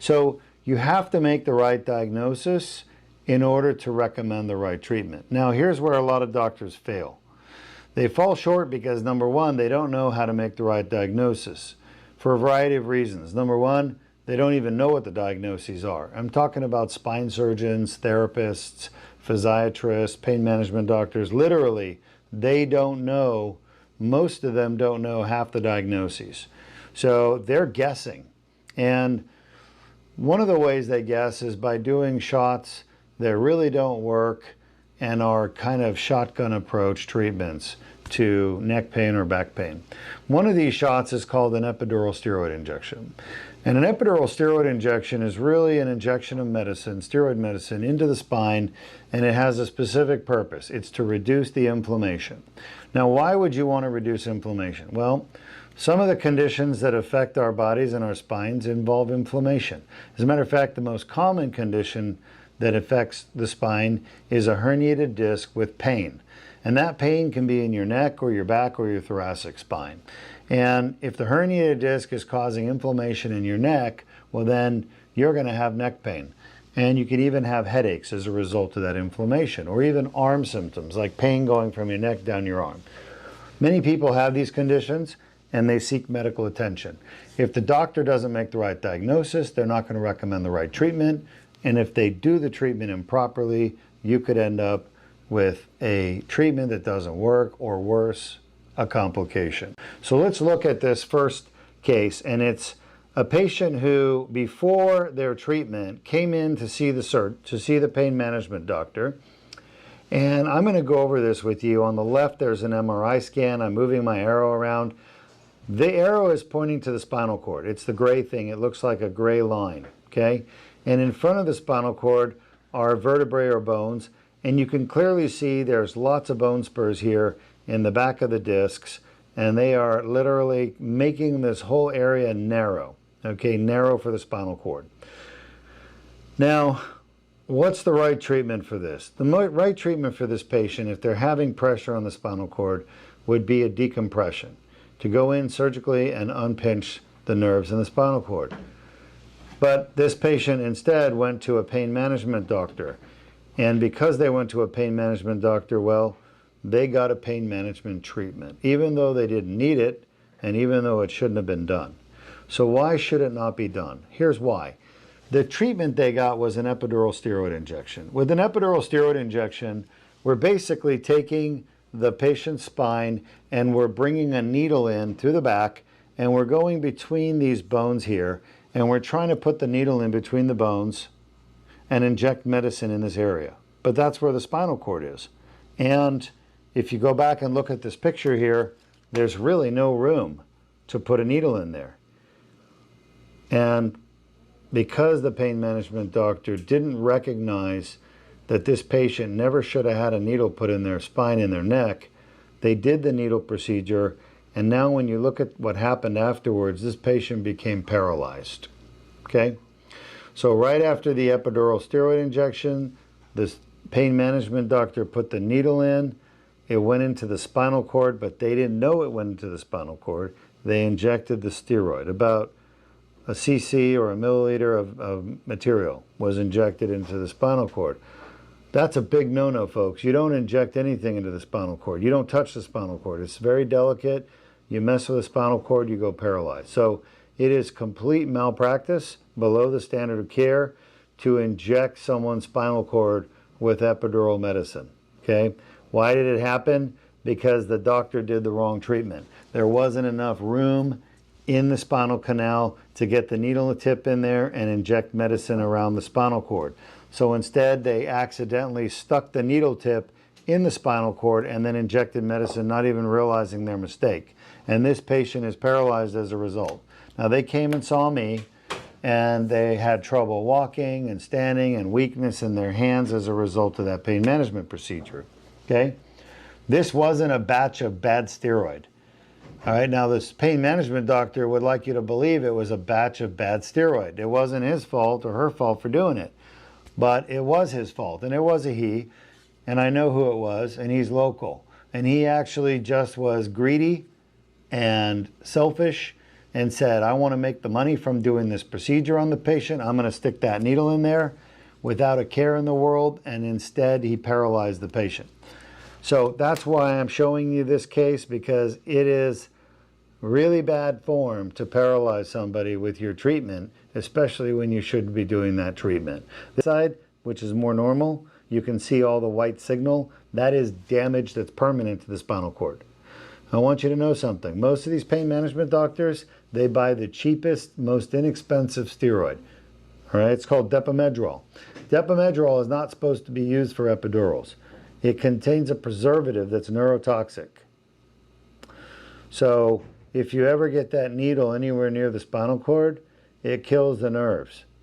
So you have to make the right diagnosis in order to recommend the right treatment. Now, here's where a lot of doctors fail. They fall short because, number one, they don't know how to make the right diagnosis for a variety of reasons. Number one, they don't even know what the diagnoses are. I'm talking about spine surgeons, therapists, physiatrists, pain management doctors. Literally, they don't know, most of them don't know half the diagnoses. So they're guessing. And one of the ways they guess is by doing shots that really don't work and are kind of shotgun approach treatments to neck pain or back pain. One of these shots is called an epidural steroid injection. And an epidural steroid injection is really an injection of medicine, steroid medicine, into the spine, and it has a specific purpose. It's to reduce the inflammation. Now, why would you want to reduce inflammation? Well, some of the conditions that affect our bodies and our spines involve inflammation. As a matter of fact, the most common condition that affects the spine is a herniated disc with pain. And that pain can be in your neck or your back or your thoracic spine. And if the herniated disc is causing inflammation in your neck, well then you're going to have neck pain. And you can even have headaches as a result of that inflammation, or even arm symptoms like pain going from your neck down your arm. Many people have these conditions and they seek medical attention. If the doctor doesn't make the right diagnosis, they're not going to recommend the right treatment. And if they do the treatment improperly, you could end up with a treatment that doesn't work, or worse, a complication. So let's look at this first case, and it's a patient who, before their treatment, came in to see the pain management doctor. And I'm going to go over this with you. On the left, there's an MRI scan. I'm moving my arrow around. The arrow is pointing to the spinal cord. It's the gray thing. It looks like a gray line, okay? And in front of the spinal cord are vertebrae or bones, and you can clearly see there's lots of bone spurs here in the back of the discs, and they are literally making this whole area narrow, okay, narrow for the spinal cord. Now, what's the right treatment for this? The right treatment for this patient, if they're having pressure on the spinal cord, would be a decompression, to go in surgically and unpinch the nerves in the spinal cord. But this patient instead went to a pain management doctor. And because they went to a pain management doctor, well, they got a pain management treatment, even though they didn't need it, and even though it shouldn't have been done. So why should it not be done? Here's why. The treatment they got was an epidural steroid injection. With an epidural steroid injection, we're basically taking the patient's spine and we're bringing a needle in through the back, and we're going between these bones here, and we're trying to put the needle in between the bones and inject medicine in this area. But that's where the spinal cord is. And if you go back and look at this picture here, there's really no room to put a needle in there. And because the pain management doctor didn't recognize that this patient never should have had a needle put in their spine, in their neck, they did the needle procedure, and now when you look at what happened afterwards, this patient became paralyzed, okay? So right after the epidural steroid injection, this pain management doctor put the needle in. It went into the spinal cord, but they didn't know it went into the spinal cord. They injected the steroid. About a cc or a milliliter of material was injected into the spinal cord. That's a big no-no, folks. You don't inject anything into the spinal cord. You don't touch the spinal cord. It's very delicate. You mess with the spinal cord, you go paralyzed. So it is complete malpractice, below the standard of care, to inject someone's spinal cord with epidural medicine, okay? Why did it happen? Because the doctor did the wrong treatment. There wasn't enough room in the spinal canal to get the needle tip in there and inject medicine around the spinal cord. So instead, they accidentally stuck the needle tip in the spinal cord and then injected medicine, not even realizing their mistake. And this patient is paralyzed as a result. Now, they came and saw me, and they had trouble walking and standing and weakness in their hands as a result of that pain management procedure, okay? This wasn't a batch of bad steroid. All right, now this pain management doctor would like you to believe it was a batch of bad steroid. It wasn't his fault or her fault for doing it, but it was his fault, and it was a he, and I know who it was, and he's local. And he actually just was greedy and selfish and said, I want to make the money from doing this procedure on the patient, I'm going to stick that needle in there without a care in the world, and instead he paralyzed the patient. So that's why I'm showing you this case, because it is really bad form to paralyze somebody with your treatment, especially when you should be doing that treatment. This side, which is more normal, you can see all the white signal. That is damage that's permanent to the spinal cord. I want you to know something. Most of these pain management doctors, they buy the cheapest, most inexpensive steroid. All right, it's called Depomedrol. Depomedrol is not supposed to be used for epidurals. It contains a preservative that's neurotoxic. So if you ever get that needle anywhere near the spinal cord, it kills the nerves.